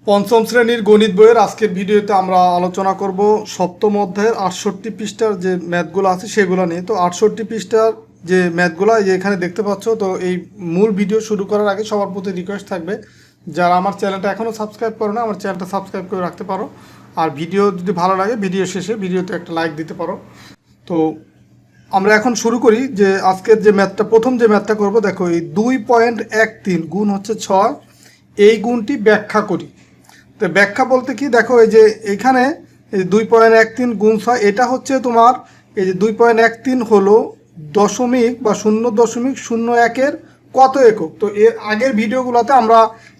পঞ্চম শ্রেণীর গণিত বইয়ের আজকের ভিডিওতে আমরা আলোচনা করব সপ্তম অধ্যায়ের 68 পৃষ্ঠার যে ম্যাথগুলো আছে সেগুলো নিয়ে। তো 68 পৃষ্ঠার যে ম্যাথগুলো যে এখানে দেখতে পাচ্ছ, তো এই মূল ভিডিও শুরু করার আগে সবার প্রতি রিকোয়েস্ট থাকবে, যারা আমার চ্যানেলটা এখনও সাবস্ক্রাইব করো না, আমার চ্যানেলটা সাবস্ক্রাইব করে রাখতে পারো। আর ভিডিও যদি ভালো লাগে ভিডিও শেষে ভিডিওতে একটা লাইক দিতে পারো। তো আমরা এখন শুরু করি যে আজকের যে ম্যাথটা, প্রথম যে ম্যাথটা করব। দেখো, এই 2.13 গুণ হচ্ছে 6, এই গুণটি ব্যাখ্যা করি। তো ব্যাখ্যা বলতে কি, দেখো এই যে এখানে এই 2.13 গুণ 6, এটা হচ্ছে তোমার এই যে 2.13 হলো দশমিক বা 0.01-এর কত একক। তো এর আগের ভিডিওগুলোতে আমরা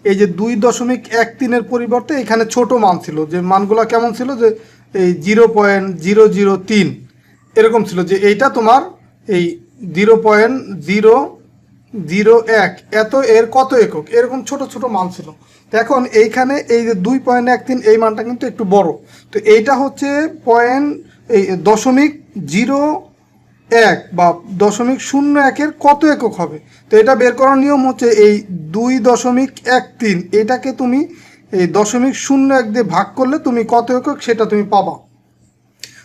এই যে 2.13-এর পরিবর্তে এখানে ছোট মান ছিল, যে মানগুলো কেমন ছিল, যে এই 0.003 এরকম ছিল, যে এইটা তোমার এই 0.001 এত এর কত একক, এরকম ছোট ছোট মান ছিল। তো এখন এইখানে এই যে 2.13 এই মানটা কিন্তু একটু বড়, তো এইটা হচ্ছে এই 0.01 বা 0.01-এর কত একক হবে। তো এটা বের করার নিয়ম হচ্ছে এই 2.13 এটাকে তুমি এই 0.01 দিয়ে ভাগ করলে তুমি কত একক সেটা তুমি পাবা।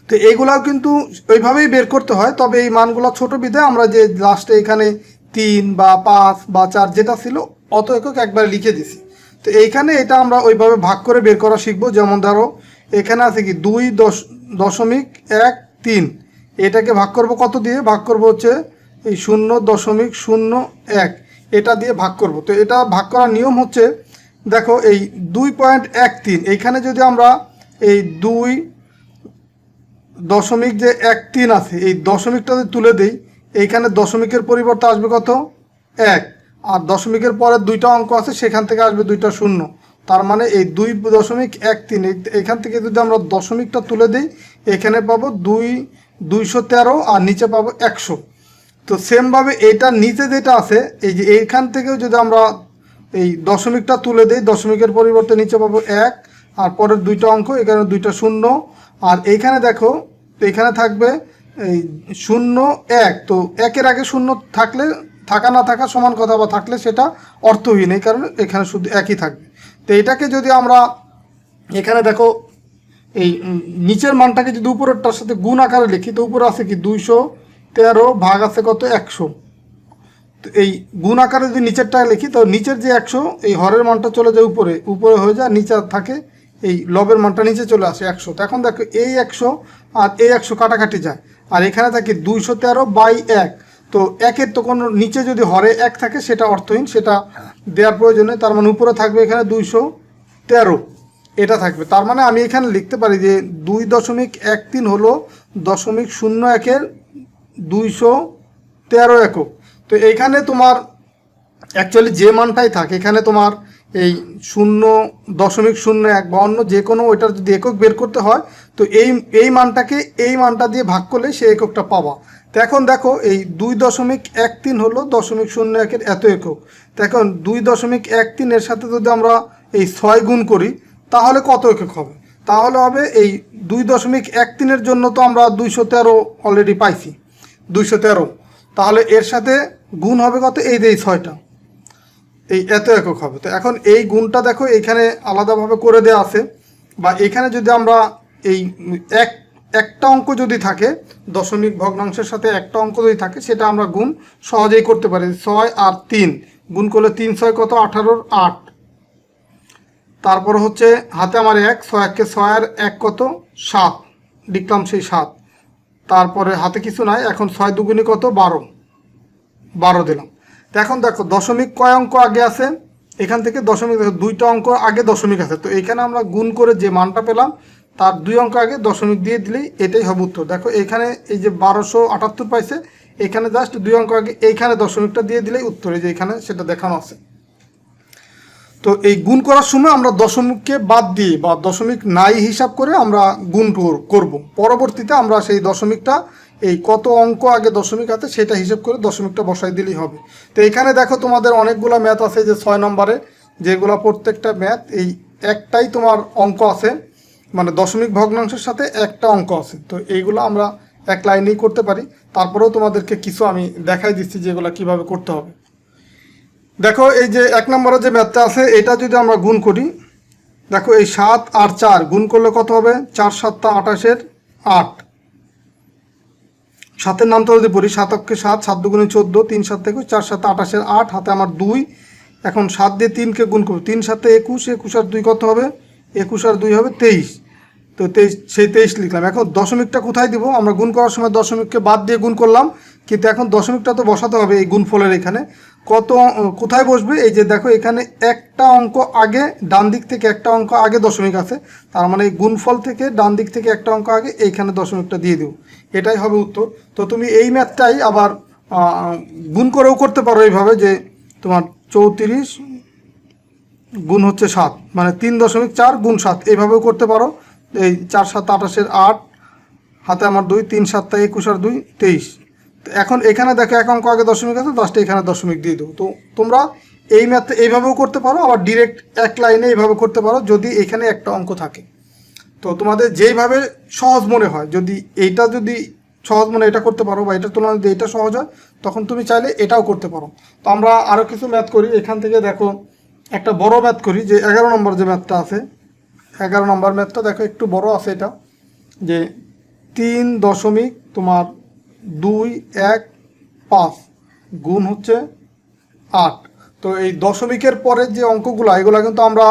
তো এইগুলাও কিন্তু ওইভাবেই বের করতে হয়, তবে এই মানগুলো ছোট বিধায় আমরা যে লাস্টে এখানে 3 বা 5 বা 4 যেটা ছিল অত একক একবার লিখে দিছি। তো এইখানে এটা আমরা ওইভাবে ভাগ করে বের করা শিখবো। যেমন ধরো এখানে আছে কি 2.13, এটাকে ভাগ করব কত দিয়ে, ভাগ করব হচ্ছে এই 0.01 এটা দিয়ে ভাগ করব। তো এটা ভাগ করার নিয়ম হচ্ছে, দেখো এই 2.13 এইখানে যদি আমরা এই 2.13 আছে এই দশমিকটা যদি তুলে দিই, এইখানে দশমিকের পরিবর্তে আসবে কত, 1, আর দশমিকের পরে দুইটা অঙ্ক আছে সেখান থেকে আসবে দুইটা শূন্য, তার মানে এই 2.13 এখান থেকে যদি আমরা দশমিকটা তুলে দিই এখানে পাবো 213 আর নিচে পাবো 100। তো সেমভাবে এইটার নিচে যেটা আছে এই যে এইখান থেকেও যদি আমরা এই দশমিকটা তুলে দিই, দশমিকের পরিবর্তে নিচে পাবো 1 আর পরের দুইটা অঙ্ক এখানে দুইটা শূন্য, আর এইখানে দেখো এখানে থাকবে এই 0, 1। তো 1-এর আগে শূন্য থাকলে থাকা না থাকা সমান কথা, বা থাকলে সেটা অর্থহীন, এই কারণে এখানে শুধু একই থাকবে। তো এটাকে যদি আমরা এখানে দেখো এই নিচের মানটাকে যদি উপরেরটার সাথে গুণ আকারে লিখি, তো উপরে আছে কি 213 ভাগ আছে কত, 100। তো এই গুণ আকারে যদি নিচেরটায় লিখি, তো নিচের যে 100 এই হরের মানটা চলে যায় উপরে, উপরে হয়ে যায়, নিচে থাকে এই লবের মানটা নিচে চলে আসে 100। তো এখন দেখো এই 100 আর এই 100 কাটাকাটি যায়, আর এখানে থাকে 213/1। তো 1-এর তো কোনো নিচে যদি হরে 1 থাকে সেটা অর্থহীন, সেটা দেওয়ার প্রয়োজন নেই, তার মানে উপরে থাকবে এখানে 213 এটা থাকবে। তার মানে আমি এখানে লিখতে পারি যে 2.13 হলো 0.01-এর 213 একক। তো এইখানে তোমার অ্যাকচুয়ালি যে মানটাই থাকে এখানে তোমার এই 0.01 বা অন্য যে কোনো ওইটার যদি একক বের করতে হয়, তো এই মানটাকে এই মানটা দিয়ে ভাগ করলে সেই এককটা পাবা। তো এখন দেখো এই 2.13 হলো 0.01-এর এত একক। তো এখন 2.13 এর সাথে যদি আমরা এই 6 গুণ করি তাহলে কত একক হবে, তাহলে হবে এই 2.13-এর জন্য তো আমরা 213 অলরেডি পাইছি, 213, তাহলে এর সাথে গুণ হবে কত, এই যে 6টা, এই এত একক হবে। তো এখন এই গুণটা দেখো এখানে আলাদাভাবে করে দেওয়া আছে, বা এখানে যদি আমরা এই একটা অঙ্ক যদি থাকে, দশমিক ভগ্নাংশের সাথে একটা অঙ্ক যদি থাকে, সেটা আমরা গুণ সহজেই করতে পারি। 6 আর 3 গুণ করলে 3 6 কত, 18-র 8, তারপর হচ্ছে হাতে আমার 1, 6 6 আর 1 কত, 7 লিখলাম, সেই 7, তারপরে হাতে কিছু নাই, এখন 6 দুগুণে কত, 12 দিলাম। তো এখন দেখো দশমিক কয় অঙ্ক আগে আছে, এখান থেকে দশমিক দেখো দুইটা অঙ্ক আগে দশমিক আছে, তো এখানে আমরা গুণ করে যে মানটা পেলাম তার 2 অঙ্ক আগে দশমিক দিয়ে দিলেই এটাই হবে উত্তর। দেখো এখানে এই যে 1278 পাইছে, এখানে জাস্ট 2 অঙ্ক আগে এইখানে দশমিকটা দিয়ে দিলেই উত্তর, এই যে এখানে সেটা দেখানো আছে। তো এই গুণ করার সময় আমরা দশমিককে বাদ দিয়ে বা দশমিক নাই হিসাব করে আমরা গুণ করব, পরবর্তীতে আমরা সেই দশমিকটা এই কত অঙ্ক আগে দশমিক আছে সেটা হিসাব করে দশমিকটা বসাই দিলেই হবে। তো এখানে দেখো তোমাদের অনেকগুলো ম্যাথ আছে, যে 6 নম্বরে যেগুলো প্রত্যেকটা ম্যাথ এই একটাই তোমার অঙ্ক আছে, মানে দশমিক ভগ্নাংশের সাথে একটা অঙ্ক আছে। তো এইগুলো আমরা এক লাইনেই করতে পারি, তারপরেও তোমাদেরকে কিছু আমি দেখাই দিচ্ছি যেগুলো কিভাবে করতে হবে। দেখো এই যে 1 নম্বরে যে ম্যাথটা আছে এটা যদি আমরা গুণ করি, দেখো এই 7 আর 4 গুণ করলে কত হবে? 4 7 28-এর 8। 7-এর নামটা যদি পড়ি, 7 অক্ষে 7, 7 দুগুণে 14, 3 7 21, 4 7 28-এর 8, হাতে আমার 2। এখন 7 দিয়ে 3-কে গুণ করবো, 3 7 21, 21 আর 2 কত হবে? 21 আর 2 হবে 23। তো 23, সেই 23 লিখলাম। এখন দশমিকটা কোথায় দিব? আমরা গুণ করার সময় দশমিককে বাদ দিয়ে গুণ করলাম, কিন্তু এখন দশমিকটা তো বসাতে হবে এই গুণফলের এখানে। কোথায় বসবে? এই যে দেখো এখানে একটা অঙ্ক আগে, ডান দিক থেকে একটা অঙ্ক আগে দশমিক আছে, তার মানে এই গুণফল থেকে ডান দিক থেকে একটা অঙ্ক আগে এইখানে দশমিকটা দিয়ে দেবো, এটাই হবে উত্তর। তো তুমি এই ম্যাথটাই আবার গুণ করেও করতে পারো এইভাবে, যে তোমার 34 গুণ হচ্ছে 7, মানে 3.4 গুণ 7, এইভাবেও করতে পারো। এই 4 7 28-এর 8, হাতে আমার 2, 3 7 21 আর 2 23। এখন এখানে দেখো এক অঙ্ক আগে দশমিক আছে, লাস্টে এখানে দশমিক দিয়ে দেবো। তো তোমরা এই ম্যাথ এইভাবেও করতে পারো, আবার ডিরেক্ট এক লাইনে এইভাবে করতে পারো যদি এখানে একটা অঙ্ক থাকে। তো তোমাদের যেইভাবে সহজ মনে হয়, যদি সহজ মনে এটা করতে পারো, বা এটার তুলনায় যদি এটা সহজ হয়, তখন তুমি চাইলে এটাও করতে পারো। তো আমরা আরও কিছু ম্যাথ করি। এখান থেকে দেখো একটা বড় ম্যাথ করি, যে 11 নম্বর যে ম্যাথটা আছে, 11 নম্বর ম্যাথটা দেখো একটু বড় আছে। এটা যে 3.215 গুণ হচ্ছে 8। তো এই দশমিকের পরের যে অঙ্কগুলো, এগুলো কিন্তু আমরা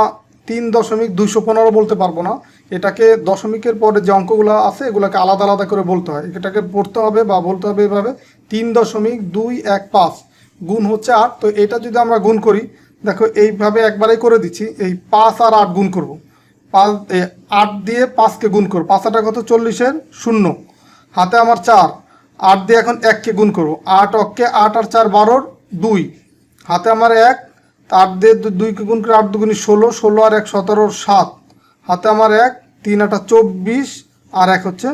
3.215 বলতে পারবো না। এটাকে দশমিকের পরে যে অঙ্কগুলো আছে এগুলোকে আলাদা আলাদা করে বলতে হয়। এটাকে পড়তে হবে বা বলতে হবে এভাবে, 3.215 গুণ হচ্ছে 8। তো এটা যদি আমরা গুণ করি, দেখো এইভাবে একবারেই করে দিচ্ছি। এই 5 আর 8 গুণ করব, 8 দিয়ে 5-কে গুণ করবো, 5 8 কত? 40-এর 0, হাতে আমার 4। 8 দিয়ে এখন 1-কে গুণ করবো, 8 অক্ষে 8 আর 4 12-র 2, হাতে আমার 1। 8 দিয়ে 2-কে গুণ করে 8 2 16, 16 আর 1 17-র 7, হাতে আমার 1। 3 8 24 আর 1 হচ্ছে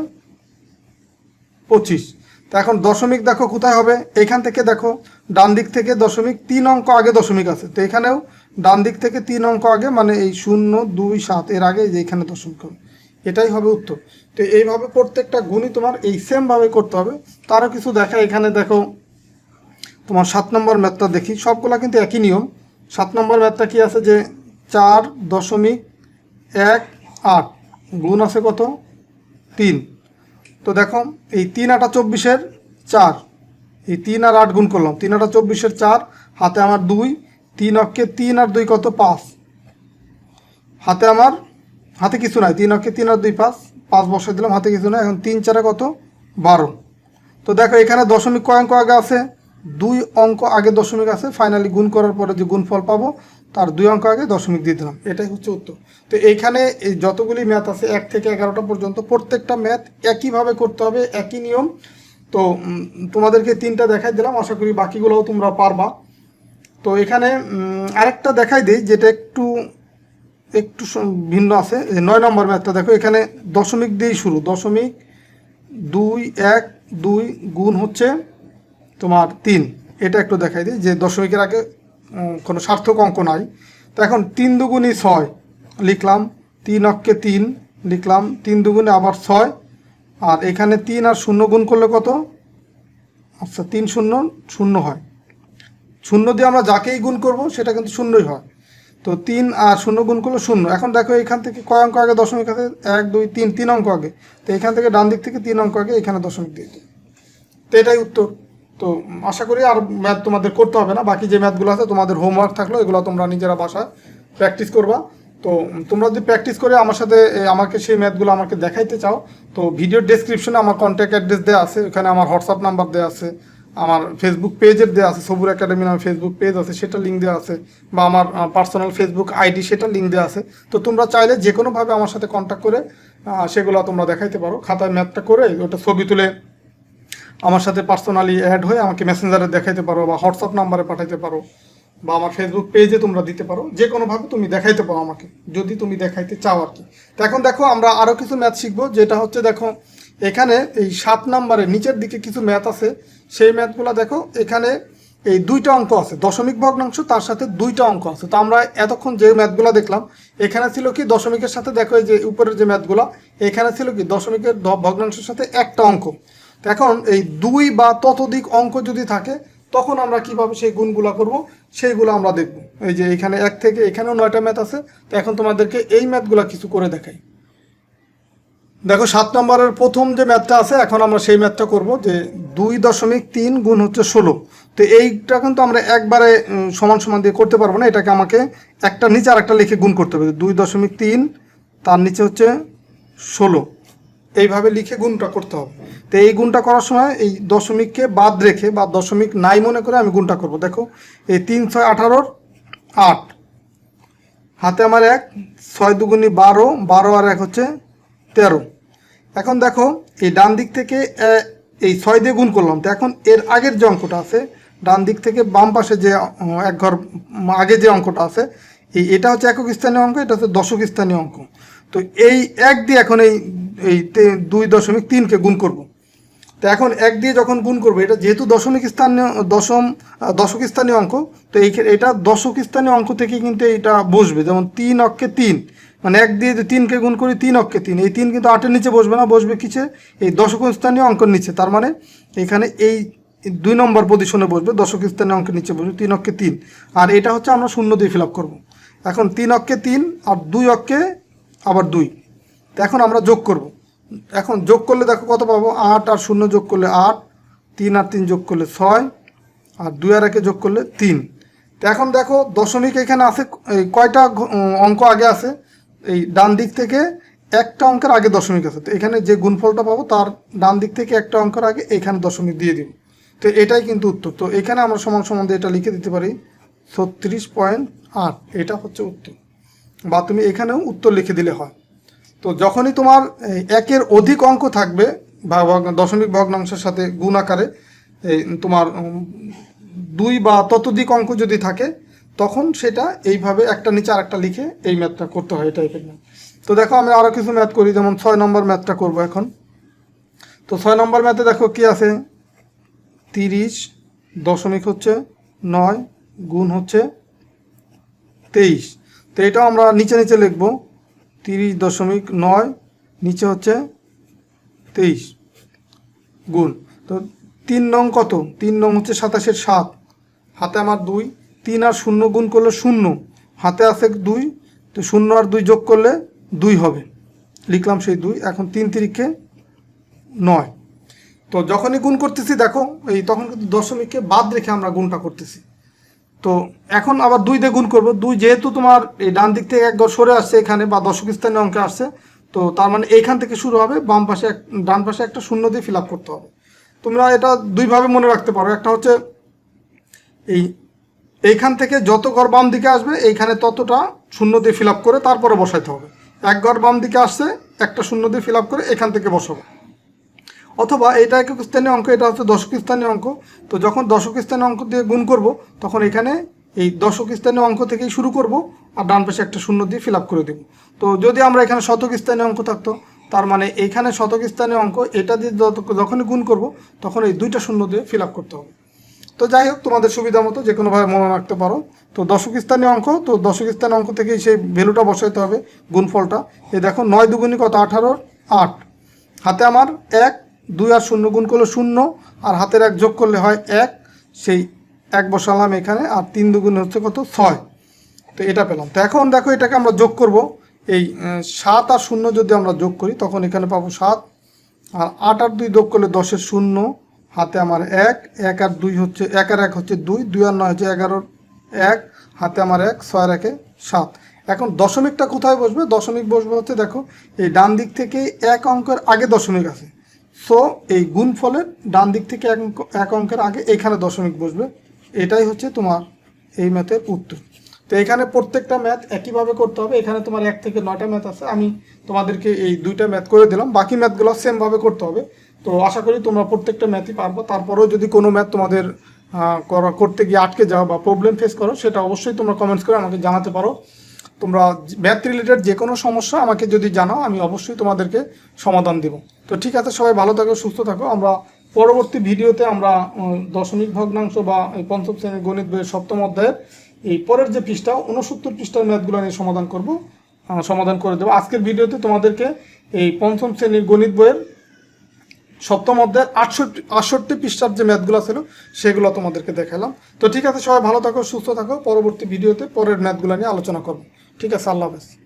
25। তো এখন দশমিক দেখো কোথায় হবে? এখান থেকে দেখো ডান দিক থেকে দশমিক 3 অঙ্ক আগে দশমিক আছে, তো এখানেও ডান দিক থেকে 3 অঙ্ক আগে, মানে এই 0 2 7 এর আগে যে এখানে দশমিক হবে, এটাই হবে উত্তর। তো এইভাবে প্রত্যেকটা গুণই তোমার এই সেমভাবে করতে হবে। তারও কিছু দেখা, এখানে দেখো তোমার 7 নম্বর ম্যাথটা দেখি, সবগুলা কিন্তু একই নিয়ম। 7 নম্বর ম্যাথটা কি আছে? যে 4.18 গুণ আছে কত? 3। তো দেখো এই 3 8 24-এর 4, এই 3 আর 8 গুণ করলাম, 3 8 24-এর 4, হাতে আমার 2। 3 অক্ষে 3 আর 2 কত? 5, হাতে আমার কিছু নাই, 3 অক্ষে 3 আর 2 5 বসাই দিলাম, হাতে কিছু নাই। এখন 3 4 কত? 12। তো দেখো এখানে দশমিক কয় অঙ্ক আগে আছে? 2 অঙ্ক আগে দশমিক আছে। ফাইনালি গুণ করার পরে যে গুণফল পাবো, তার 2 অঙ্ক আগে দশমিক দিয়ে দিলাম, এটাই হচ্ছে উত্তর। তো এইখানে এই যতগুলি ম্যাথ আছে 1 থেকে 11টা পর্যন্ত, প্রত্যেকটা ম্যাথ একইভাবে করতে হবে, একই নিয়ম। তো তোমাদেরকে 3টা দেখাই দিলাম, আশা করি বাকিগুলোও তোমরা পারবা। তো এখানে আরেকটা দেখাই দিই, যেটা একটু ভিন্ন আছে। 9 নম্বর ম্যাথটা দেখো, এখানে দশমিক দিয়েই শুরু, 0.212 গুণ হচ্ছে তোমার 3। এটা একটু দেখাই দিই, যে দশমিকের আগে কোনো সার্থক অঙ্ক নাই। তো এখন 3 2 6 লিখলাম, 3 অক্ষে 3 লিখলাম, 3 2 আবার 6, আর এখানে 3 আর 0 গুণ করলে কত? আচ্ছা 3 0 0 হয়। 0 দিয়ে আমরা যাকেই গুণ করব সেটা কিন্তু 0ই হয়। তো 3 আর 0 গুণ করলে 0। এখন দেখো এখান থেকে কয় অঙ্ক আগে দশমিক আছে? 1 2 3, 3 অঙ্ক আগে। তো এখান থেকে ডান দিক থেকে 3 অঙ্ক আগে এখানে দশমিক দিয়ে দিই। তো এটাই উত্তর। তো আশা করি আর ম্যাথ তোমাদের করতে হবে না। বাকি যে ম্যাথগুলো আছে তোমাদের হোমওয়ার্ক থাকলো, এগুলো তোমরা নিজেরা বাসায় প্র্যাকটিস করবা। তো তোমরা যদি প্র্যাকটিস করে আমার সাথে আমাকে সেই ম্যাথগুলো আমাকে দেখাইতে চাও, তো ভিডিওর ডেসক্রিপশনে আমার কন্ট্যাক্ট অ্যাড্রেস দেওয়া আছে, ওখানে আমার হোয়াটসঅ্যাপ নাম্বার দেওয়া আছে, আমার ফেসবুক পেজের দেওয়া আছে, সবুর একাডেমি নামে ফেসবুক পেজ আছে, সেটা লিঙ্ক দেওয়া আছে, বা আমার পার্সোনাল ফেসবুক আইডি, সেটা লিঙ্ক দেওয়া আছে। তো তোমরা চাইলে যে কোনোভাবে আমার সাথে কন্ট্যাক্ট করে সেগুলো তোমরা দেখাইতে পারো। খাতায় ম্যাথটা করে ওটা ছবি তুলে আমার সাথে পার্সোনালি অ্যাড হয়ে আমাকে মেসেঞ্জারে দেখাইতে পারো, বা হোয়াটসঅ্যাপ নাম্বারে পাঠাইতে পারো, বা আমার ফেসবুক পেজে তোমরা দিতে পারো। যে কোনোভাবে তুমি দেখাইতে পারো আমাকে, যদি তুমি দেখাইতে চাও আর কি। তো এখন দেখো আমরা আরও কিছু ম্যাথ শিখবো, যেটা হচ্ছে দেখো এখানে এই 7 নম্বরের নিচের দিকে কিছু ম্যাথ আছে। সেই ম্যাথগুলো দেখো, এখানে এই 2টা অঙ্ক আছে, দশমিক ভগ্নাংশ, তার সাথে 2টা অঙ্ক আছে। তো আমরা এতক্ষণ যে ম্যাথগুলো দেখলাম, এখানে ছিল কি দশমিকের সাথে, দেখো এই যে উপরের যে ম্যাথগুলো, এখানে ছিল কি দশমিকের ভগ্নাংশের সাথে একটা অঙ্ক। তো এখন এই 2 বা ততোধিক অঙ্ক যদি থাকে, তখন আমরা কিভাবে সেই গুণগুলো করব সেইগুলো আমরা দেখব। এই যে এখানে 1 থেকে এখানেও 9টা ম্যাথ আছে। তো এখন তোমাদেরকে এই ম্যাথগুলো কিছু করে দেখাই। দেখো 7 নম্বরের প্রথম যে ম্যাথটা আছে, এখন আমরা সেই ম্যাথটা করব যে 2.3 গুণ হচ্ছে 16। তো এইটা কিন্তু আমরা একবারে সমান সমান দিয়ে করতে পারবো না, এটাকে আমাকে একটা নিচে আর একটা লিখে গুণ করতে হবে। 2.3 তার নিচে হচ্ছে 16, এইভাবে লিখে গুণটা করতে হবে। তো এই গুণটা করার সময় এই দশমিককে বাদ রেখে বা দশমিক নাই মনে করে আমি গুণটা করব। দেখো এই 3 6 18 8, হাতে আমার 1, 6 দুগুণি 12, 12 আর 1 হচ্ছে 13। এখন দেখো এই ডান দিক থেকে এই 6 দিয়ে গুণ করলাম। তো এখন এর আগের যে অঙ্কটা আছে, ডান দিক থেকে বাম পাশে যে এক ঘর আগে যে অঙ্কটা আছে, এটা হচ্ছে একক স্থানীয় অঙ্ক, এটা হচ্ছে দশক স্থানীয় অঙ্ক। তো এই 1 দিয়ে এখন এই 2.3কে গুণ করব। তো এখন 1 দিয়ে যখন গুণ করবো, এটা যেহেতু দশক স্থানীয় অঙ্ক, তো এটা দশক স্থানীয় অঙ্ক থেকে কিন্তু এটা বসবে। যেমন 3 অক্ষে 3, মানে 1 দিয়ে যে 3কে গুণ করি 3 অক্ষে 3, এই 3 কিন্তু 8-এর নিচে বসবে না, বসবে কিসে? এই দশক স্থানীয় অঙ্কের নিচে। তার মানে এখানে এই 2 নম্বর পজিশনে বসবে, দশক স্থানীয় অঙ্কের নিচে বসবে 3 অক্ষে 3। আর এটা হচ্ছে আমরা শূন্য দিয়ে ফিল আপ করবো। এখন 3 অক্ষে 3 আর 2 অক্ষে আবার 2। তো এখন আমরা যোগ করব। এখন যোগ করলে দেখো কত পাবো, 8 আর 0 যোগ করলে 8, 3 আর 3 যোগ করলে 6, আর 2 আর 1 যোগ করলে 3। তো এখন দেখো দশমিক এখানে আছে, এই কয়টা অঙ্ক আগে আছে, এই ডান দিক থেকে একটা অঙ্কের আগে দশমিক আছে। তো এখানে যে গুণফলটা পাবো তার ডান দিক থেকে একটা অঙ্কের আগে এখানে দশমিক দিয়ে দিব। তো এটাই কিন্তু উত্তর। তো এখানে আমরা সমান সমান দিয়ে এটা লিখে দিতে পারি 36.8, এটা হচ্ছে উত্তর। বা তুমি এখানেও উত্তর লিখে দিলে হয়। তো যখনই তোমার 1-এর অধিক অঙ্ক থাকবে বা দশমিক ভগ্নাংশের সাথে গুণ আকারে তোমার 2 বা ততোধিক অঙ্ক যদি থাকে, তখন সেটা এইভাবে একটা নিচে আরেকটা লিখে এই ম্যাথটা করতে হয়, এই টাইপের ম্যাথ। তো দেখো আমি আরও কিছু ম্যাথ করি, যেমন 6 নম্বর ম্যাথটা করব এখন। তো 6 নম্বর ম্যাথে দেখো কি আছে, 30.9 গুণ হচ্ছে 23। তো এটাও আমরা নিচে নিচে লিখবো, 30.9 নিচে হচ্ছে 23 গুণ। তো 3 নং কত, 3 নং হচ্ছে 27-এর 7, হাতে আমার 2, 3 আর 0 গুণ করলে 0, হাতে আছে 2, তো 0 আর 2 যোগ করলে 2 হবে, লিখলাম সেই 2। এখন 3 3-কে 9। তো যখনই গুণ করতেছি দেখো তখন কিন্তু দশমিককে বাদ রেখে আমরা গুণটা করতেছি। তো এখন আবার 2 দিয়ে গুণ করবো। 2 যেহেতু তোমার এই ডান দিক থেকে এক ঘর সরে আসছে এখানে বা দশক স্থানীয় অঙ্কে আসছে, তো তার মানে এইখান থেকে শুরু হবে, বাম পাশে ডান পাশে একটা শূন্য দিয়ে ফিল আপ করতে হবে। তোমরা এটা দুইভাবে মনে রাখতে পারো। একটা হচ্ছে এইখান থেকে যত ঘর বাম দিকে আসবে এইখানে ততটা শূন্য দিয়ে ফিল আপ করে তারপরে বসাইতে হবে। এক ঘর বাম দিকে আসছে, একটা শূন্য দিয়ে ফিল আপ করে এখান থেকে বসাবো। অথবা এটা একক স্থানীয় অঙ্ক, এটা হচ্ছে দশক স্থানীয় অঙ্ক। তো যখন দশক স্থানীয় অঙ্ক দিয়ে গুণ করব, তখন এখানে এই দশক স্থানীয় অঙ্ক থেকেই শুরু করব আর ডান পাশে একটা শূন্য দিয়ে ফিল আপ করে দেব। তো যদি আমরা এখানে শতক স্থানীয় অঙ্ক থাকতো, তার মানে এইখানে শতক স্থানীয় অঙ্ক, এটা দিয়ে যখনই গুণ করব তখন এই 2টা শূন্য দিয়ে ফিল আপ করতে হবে। তো যাই হোক, তোমাদের সুবিধা মতো যে কোনোভাবে মনে রাখতে পারো। তো দশক স্থানীয় অঙ্ক, তো দশক স্থানীয় অঙ্ক থেকেই সেই ভ্যালুটা বসাইতে হবে, গুণফলটা। এই দেখো 9 দুগুণি কত, 18, 8, হাতে আমার 1, 2 আর 0 গুণ করলে 0, আর হাতের 1 যোগ করলে হয় 1, সেই 1 বসালাম এখানে, আর 3 দুগুণে হচ্ছে কত, 6। তো এটা পেলাম। তো এখন দেখো এটাকে আমরা যোগ করব। এই 7 আর 0 যদি আমরা যোগ করি, তখন এখানে পাবো 7, আর 8 আর 2 যোগ করলে 10-এর 0, হাতে আমার 1, 1 আর 2 হচ্ছে 1 আর 1 হচ্ছে 2, 2 আর 9 হচ্ছে 11-এর 1, হাতে আমার 1, 6 আর 1-এ 7। এখন দশমিকটা কোথায় বসবে, দশমিক বসবে হচ্ছে দেখো এই ডান দিক থেকে এক অঙ্কের আগে দশমিক আছে। সো এই গুণফলের ডান দিক থেকে এক অঙ্কের আগে এখানে দশমিক বসবে। এটাই হচ্ছে তোমার এই ম্যাথের উত্তর। তো এখানে প্রত্যেকটা ম্যাথ একইভাবে করতে হবে। এখানে তোমার 1 থেকে 9টা ম্যাথ আছে, আমি তোমাদেরকে এই 2টা ম্যাথ করে দিলাম, বাকি ম্যাথগুলো সেমভাবে করতে হবে। তো আশা করি তোমরা প্রত্যেকটা ম্যাথই পারবো। তারপরেও যদি কোনো ম্যাথ তোমাদের করতে গিয়ে আটকে যাও বা প্রবলেম ফেস করো, সেটা অবশ্যই তোমরা কমেন্টস করে আমাকে জানাতে পারো। তোমরা ম্যাথ রিলেটেড যে কোনো সমস্যা আমাকে যদি জানাও, আমি অবশ্যই তোমাদেরকে সমাধান দেব। তো ঠিক আছে, সবাই ভালো থাকো, সুস্থ থাকো। আমরা পরবর্তী ভিডিওতে আমরা দশমিক ভগ্নাংশ বা এই পঞ্চম শ্রেণীর গণিত বইয়ের 7ম অধ্যায়ের এই পরের যে পৃষ্ঠা 69 পৃষ্ঠার ম্যাথগুলো নিয়ে সমাধান করে দেবো। আজকের ভিডিওতে তোমাদেরকে এই পঞ্চম শ্রেণীর গণিত বইয়ের সপ্তম অধ্যায়ের 68 পৃষ্ঠার যে ম্যাথগুলো ছিল সেগুলো তোমাদেরকে দেখালাম। তো ঠিক আছে, সবাই ভালো থাকো, সুস্থ থাকো। পরবর্তী ভিডিওতে পরের ম্যাথগুলো নিয়ে আলোচনা করবো। ঠিক আছে, আল্লাহ হাফেজ।